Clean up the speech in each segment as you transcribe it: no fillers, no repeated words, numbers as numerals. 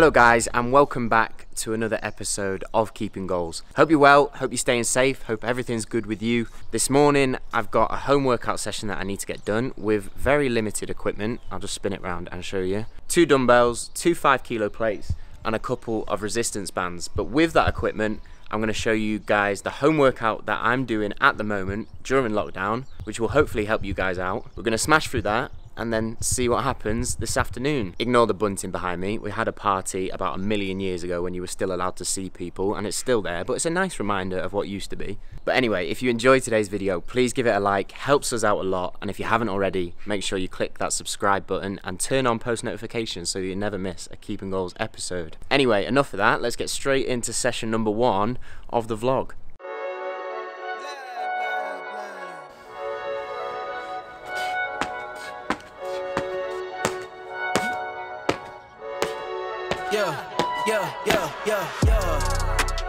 Hello guys, and welcome back to another episode of Keeping Goals. Hope you're well, hope you're staying safe, hope everything's good with you. This morning I've got a home workout session that I need to get done with very limited equipment. I'll just spin it around and show you. 2 dumbbells, 2 5-kilo plates and a couple of resistance bands. But with that equipment, I'm going to show you guys the home workout that I'm doing at the moment during lockdown, which will hopefully help you guys out. We're going to smash through that and then see what happens this afternoon. Ignore the bunting behind me. We had a party about 1,000,000 years ago when you were still allowed to see people, and it's still there, but it's a nice reminder of what used to be. But anyway, if you enjoyed today's video, please give it a like, helps us out a lot, and if you haven't already, make sure you click that subscribe button and turn on post notifications so you never miss a Keeping Goals episode. Anyway, enough of that, let's get straight into session number 1 of the vlog.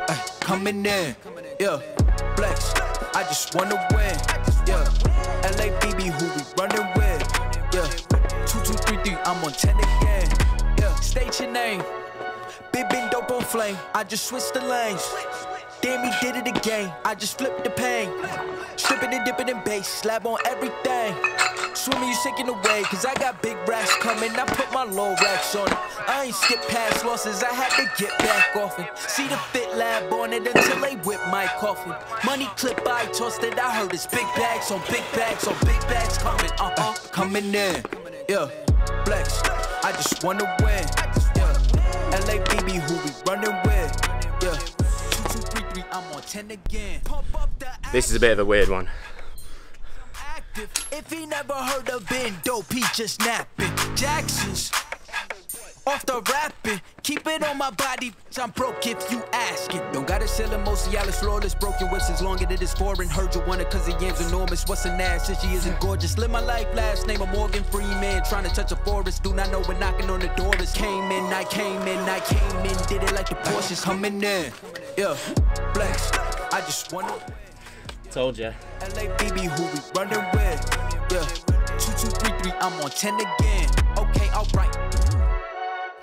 Ay, coming in, flex, I just wanna win, LABB, who we running with, 2, 2, 3, 3, I'm on 10 again, state your name, big dope on flame, I just switched the lanes, damn he did it again, I just flipped the pain, stripping and dipping in bass, slab on everything. Swimming, you sinking away, cause I got big racks coming. I put my low racks on it. I ain't skip past losses, I had to get back off it. See the fit lab on it until they whip my coffin. Money clip, I tossed it, I heard it's big bags on big bags on big bags coming, coming in, flex, I just wanna win, LABB, who we running with, 2, 2, 3, 3, I'm on 10 again. This is a bit of a weird one. If he never heard of Ben Dope, he just napping. Jackson's off the rapping. Keep it on my body, I'm broke if you ask it. Don't gotta sell him, most Cialis flawless. Broken whips as long as it is foreign. Heard you want it cause the yam's enormous. What's an ass since she isn't gorgeous? Live my life, last name of Morgan Freeman. Trying to touch a forest, do not know when knocking on the door is. Came in, I came in, did it like the Porsches coming in. Flex, I just wanna win. Told ya. LABB, who we running with, 2, 2, 3, 3, I'm on 10 again, okay, alright,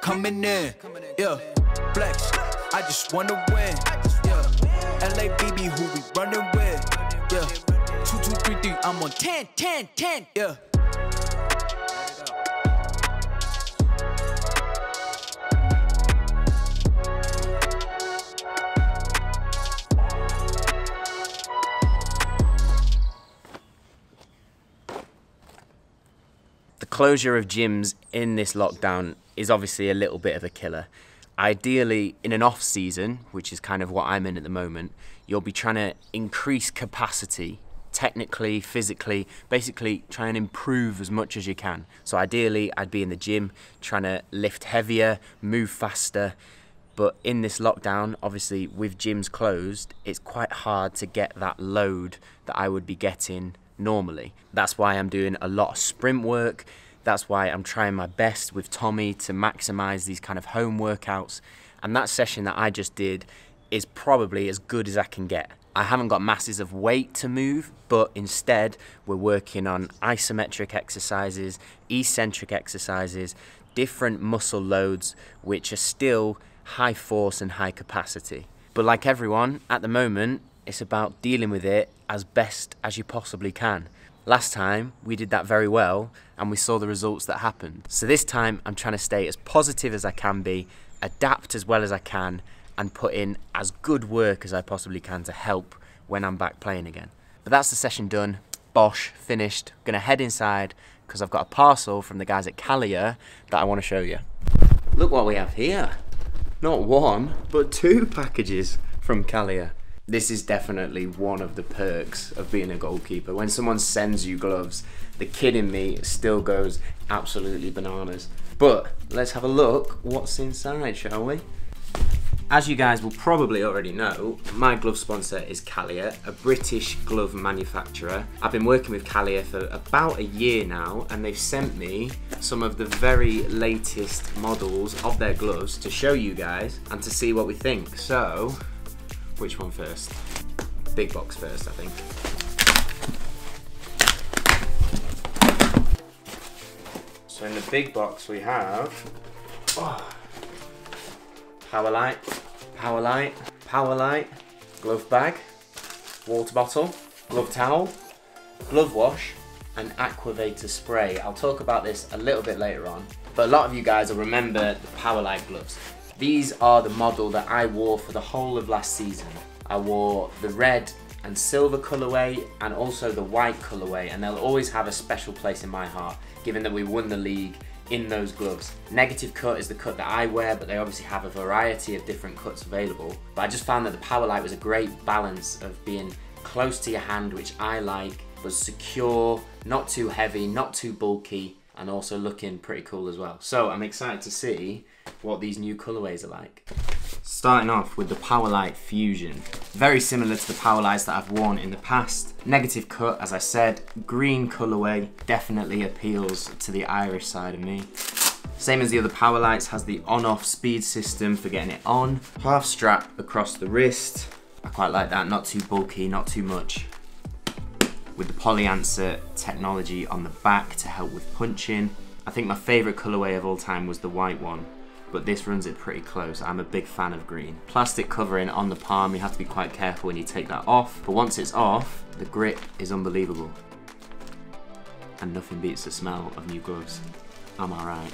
coming in, flex, I just wanna win, LABB, who we running with, 2, 2, 3, 3, I'm on 10, 10, 10, The closure of gyms in this lockdown is obviously a little bit of a killer. Ideally, in an off season, which is kind of what I'm in at the moment, you'll be trying to increase capacity, technically, physically, basically try and improve as much as you can. So ideally, I'd be in the gym trying to lift heavier, move faster. But in this lockdown, obviously with gyms closed, it's quite hard to get that load that I would be getting normally. That's why I'm doing a lot of sprint work. That's why I'm trying my best with Tommy to maximize these kind of home workouts. And that session that I just did is probably as good as I can get. I haven't got masses of weight to move, but instead we're working on isometric exercises, eccentric exercises, different muscle loads, which are still high force and high capacity. But like everyone, at the moment, it's about dealing with it as best as you possibly can. Last time, we did that very well, and we saw the results that happened. So this time, I'm trying to stay as positive as I can be, adapt as well as I can, and put in as good work as I possibly can to help when I'm back playing again. But that's the session done, bosh, finished. Gonna head inside, because I've got a parcel from the guys at Kaliaaer that I want to show you. Look what we have here. Not 1, but 2 packages from Kaliaaer. This is definitely one of the perks of being a goalkeeper. When someone sends you gloves, the kid in me still goes absolutely bananas. But let's have a look what's inside, shall we? As you guys will probably already know, my glove sponsor is Kaliaaer, a British glove manufacturer. I've been working with Kaliaaer for about a year now, and they've sent me some of the very latest models of their gloves to show you guys and to see what we think. So, which one first? Big box first, I think. So in the big box we have power light, power light, power light, glove bag, water bottle, glove towel, glove wash, and Acquivator Spray. I'll talk about this a little bit later on, but a lot of you guys will remember the power light gloves. These are the model that I wore for the whole of last season. I wore the red and silver colourway and also the white colourway, and they'll always have a special place in my heart given that we won the league in those gloves. Negative cut is the cut that I wear, but they obviously have a variety of different cuts available. But I just found that the power light was a great balance of being close to your hand, which I like, but secure, not too heavy, not too bulky, and also looking pretty cool as well. So I'm excited to see what these new colorways are like. Starting off with the Power Light Fusion. Very similar to the power lights that I've worn in the past. Negative cut, as I said, green colorway, definitely appeals to the Irish side of me. Same as the other power lights, has the on-off speed system for getting it on. Half strap across the wrist. I quite like that, not too bulky, not too much. With the polyanswer technology on the back to help with punching. I think my favorite colorway of all time was the white one, but this runs it pretty close. I'm a big fan of green. Plastic covering on the palm, you have to be quite careful when you take that off, but once it's off, the grip is unbelievable. And nothing beats the smell of new gloves. Am I right?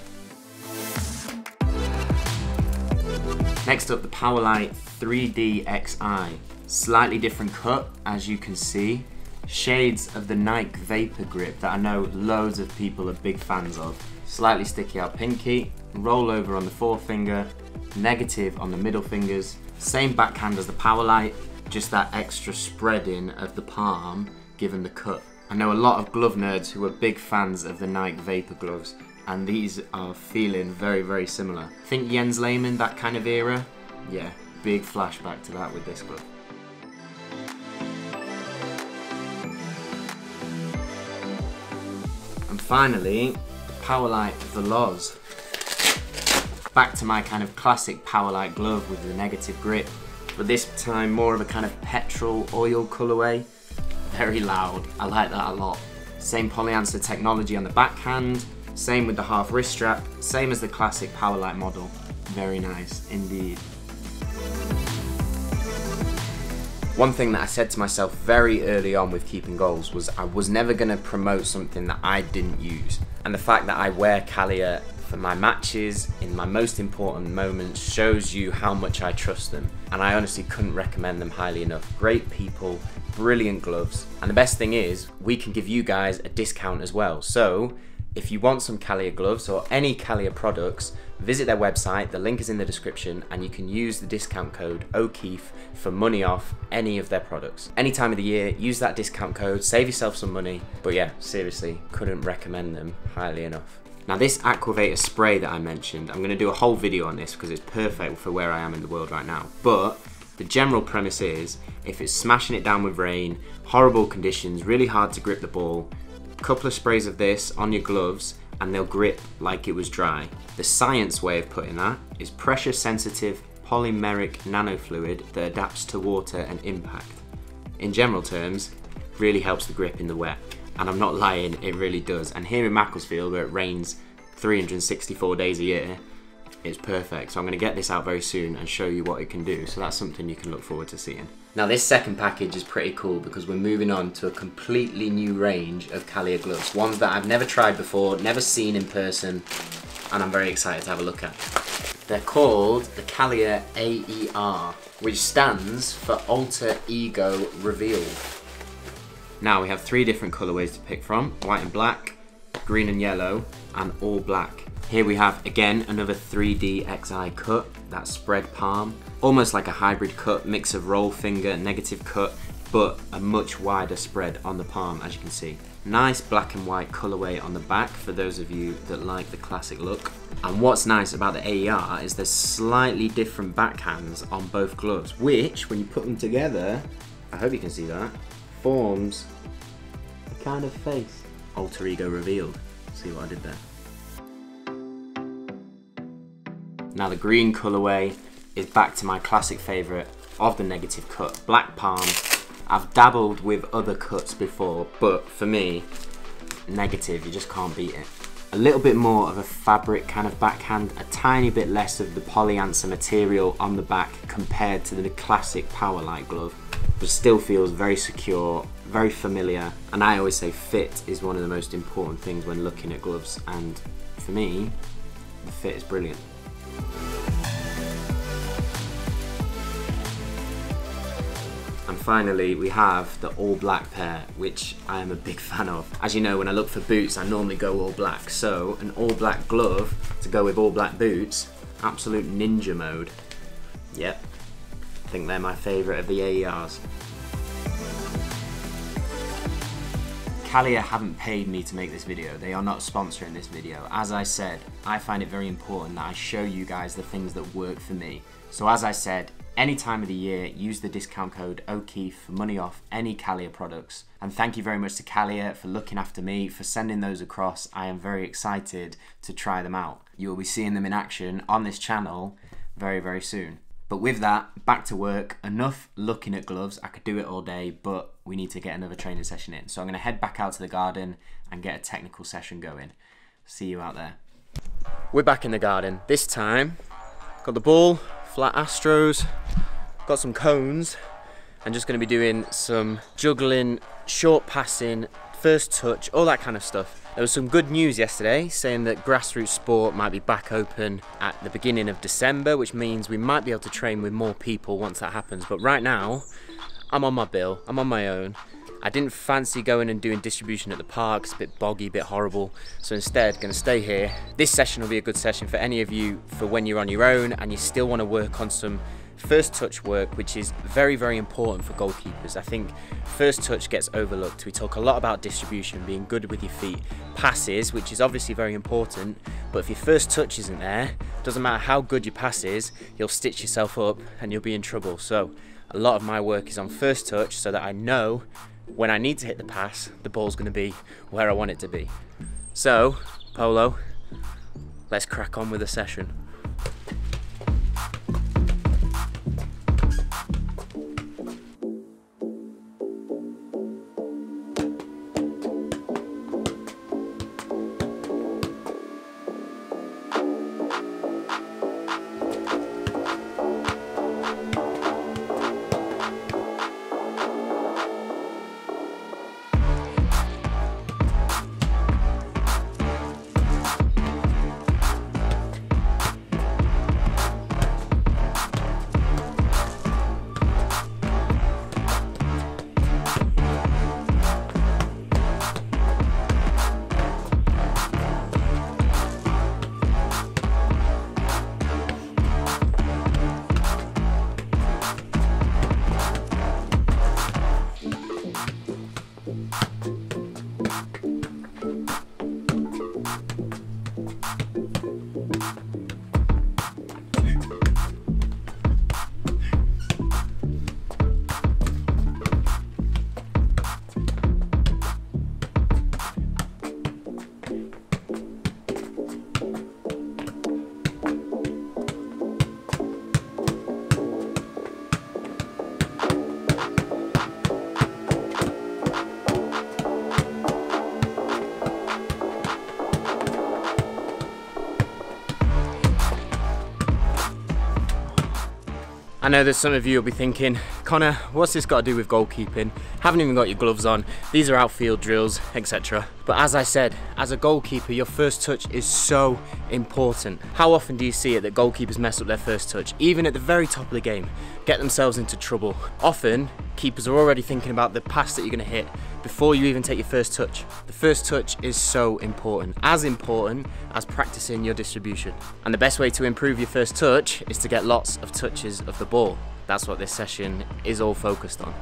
Next up, the Power Light 3D XI. Slightly different cut, as you can see. Shades of the Nike Vapor Grip that I know loads of people are big fans of. Slightly sticky out pinky, roll over on the forefinger, negative on the middle fingers. Same backhand as the Power Light, just that extra spreading of the palm given the cut. I know a lot of glove nerds who are big fans of the Nike Vapor Gloves, and these are feeling very, very similar. Think Jens Lehmann, that kind of era? Yeah, big flashback to that with this glove. And finally, the Power Light Veloz. Back to my kind of classic Power Light glove with the negative grip, but this time more of a kind of petrol oil colorway. Very loud, I like that a lot. Same polyanswer technology on the backhand, same with the half wrist strap, same as the classic Power Light model. Very nice indeed. One thing that I said to myself very early on with keeping goals was I was never going to promote something that I didn't use. And the fact that I wear Kaliaaer for my matches, in my most important moments, shows you how much I trust them. And I honestly couldn't recommend them highly enough. Great people, brilliant gloves. And the best thing is, we can give you guys a discount as well. So, if you want some Kaliaaer gloves or any Kaliaaer products, visit their website, the link is in the description, and you can use the discount code O'Keefe for money off any of their products. Any time of the year, use that discount code, save yourself some money. But yeah, seriously, couldn't recommend them highly enough. Now this Acquivator Spray that I mentioned, I'm gonna do a whole video on this because it's perfect for where I am in the world right now. But the general premise is, if it's smashing it down with rain, horrible conditions, really hard to grip the ball, a couple of sprays of this on your gloves and they'll grip like it was dry. The science way of putting that is pressure sensitive polymeric nanofluid that adapts to water and impact. In general terms, really helps the grip in the wet. And I'm not lying, it really does. And here in Macclesfield, where it rains 364 days a year, it's perfect. So I'm gonna get this out very soon and show you what it can do. So that's something you can look forward to seeing. Now this second package is pretty cool because we're moving on to a completely new range of Kaliaaer gloves. Ones that I've never tried before, never seen in person, and I'm very excited to have a look at. They're called the Kaliaaer AER, which stands for Alter Ego Revealed. Now we have 3 different colorways to pick from: white and black, green and yellow, and all black. Here we have, again, another 3D XI cut, that spread palm. Almost like a hybrid cut, mix of roll finger, negative cut, but a much wider spread on the palm, as you can see. Nice black and white colorway on the back for those of you that like the classic look. And what's nice about the AER is there's slightly different backhands on both gloves, which, when you put them together, I hope you can see that, forms a kind of face. Alter Ego Revealed. See what I did there? Now the green colorway is back to my classic favorite of the negative cut, black palm. I've dabbled with other cuts before, but for me, negative, you just can't beat it. A little bit more of a fabric kind of backhand, a tiny bit less of the polyancer material on the back compared to the classic Powerlight glove, but still feels very secure, very familiar. And I always say fit is one of the most important things when looking at gloves, and for me, the fit is brilliant. And finally, we have the all black pair, which I am a big fan of. As you know, when I look for boots, I normally go all black. So an all black glove to go with all black boots, absolute ninja mode. Yep, I think they're my favorite of the AERs. Kaliaaer haven't paid me to make this video. They are not sponsoring this video. As I said, I find it very important that I show you guys the things that work for me. So as I said, any time of the year, use the discount code O'Keefe for money off any Kaliaaer products. And thank you very much to Kaliaaer for looking after me, for sending those across. I am very excited to try them out. You will be seeing them in action on this channel very, very soon. But with that, back to work. Enough looking at gloves. I could do it all day, but we need to get another training session in. So I'm gonna head back out to the garden and get a technical session going. See you out there. We're back in the garden. This time, got the ball, flat Astros, got some cones, and just going to be doing some juggling, short passing, first touch, all that kind of stuff. There was some good news yesterday saying that grassroots sport might be back open at the beginning of December, which means we might be able to train with more people once that happens. But right now, I'm on my bill, I'm on my own. I didn't fancy going and doing distribution at the park. It's a bit boggy, a bit horrible. So instead, gonna stay here. This session will be a good session for any of you for when you're on your own and you still wanna work on some first touch work, which is very, very important for goalkeepers. I think first touch gets overlooked. We talk a lot about distribution, being good with your feet, passes, which is obviously very important, but if your first touch isn't there, doesn't matter how good your pass is, you'll stitch yourself up and you'll be in trouble. So a lot of my work is on first touch so that I know when I need to hit the pass, the ball's going to be where I want it to be. So, Polo, let's crack on with the session. I know that some of you will be thinking, Connor, what's this got to do with goalkeeping? Haven't even got your gloves on, these are outfield drills, etc. But as I said, as a goalkeeper, your first touch is so important. How often do you see it that goalkeepers mess up their first touch, even at the very top of the game, get themselves into trouble? Often, keepers are already thinking about the pass that you're going to hit before you even take your first touch. The first touch is so important as practicing your distribution. And the best way to improve your first touch is to get lots of touches of the ball. That's what this session is all focused on.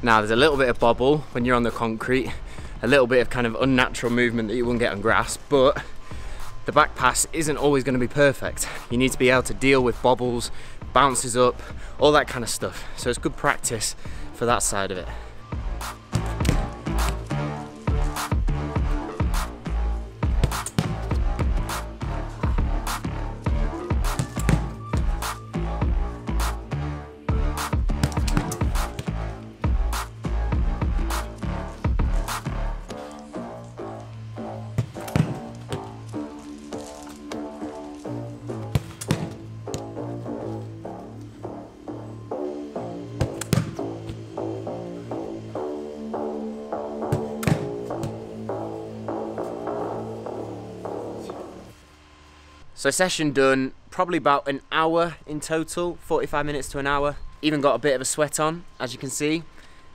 Now there's a little bit of bobble when you're on the concrete, a little bit of kind of unnatural movement that you wouldn't get on grass, but the back pass isn't always going to be perfect. You need to be able to deal with bobbles, bounces up, all that kind of stuff. So it's good practice for that side of it. So session done, probably about an hour in total, 45 minutes to an hour. Even got a bit of a sweat on, as you can see.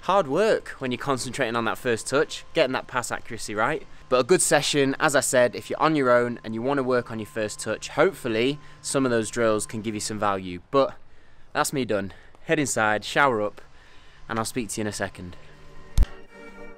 Hard work when you're concentrating on that first touch, getting that pass accuracy right. But a good session, as I said, if you're on your own and you want to work on your first touch, hopefully some of those drills can give you some value. But that's me done. Head inside, shower up, and I'll speak to you in a second.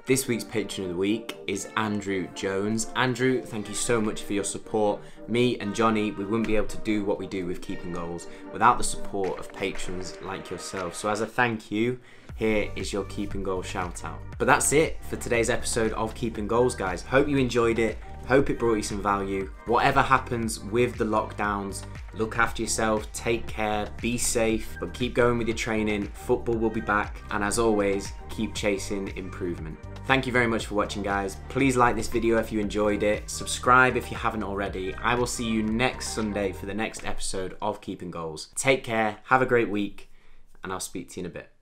This week's patron of the week is Andrew Jones. Andrew, thank you so much for your support. Me and Jonny, we wouldn't be able to do what we do with Keeping Goals without the support of patrons like yourself. So as a thank you, here is your Keeping Goals shout out. But that's it for today's episode of Keeping Goals, guys. Hope you enjoyed it. Hope it brought you some value. Whatever happens with the lockdowns, look after yourself, take care, be safe, but keep going with your training. Football will be back. And as always, keep chasing improvement. Thank you very much for watching, guys. Please like this video if you enjoyed it. Subscribe if you haven't already. I will see you next Sunday for the next episode of Keeping Goals. Take care, have a great week, and I'll speak to you in a bit.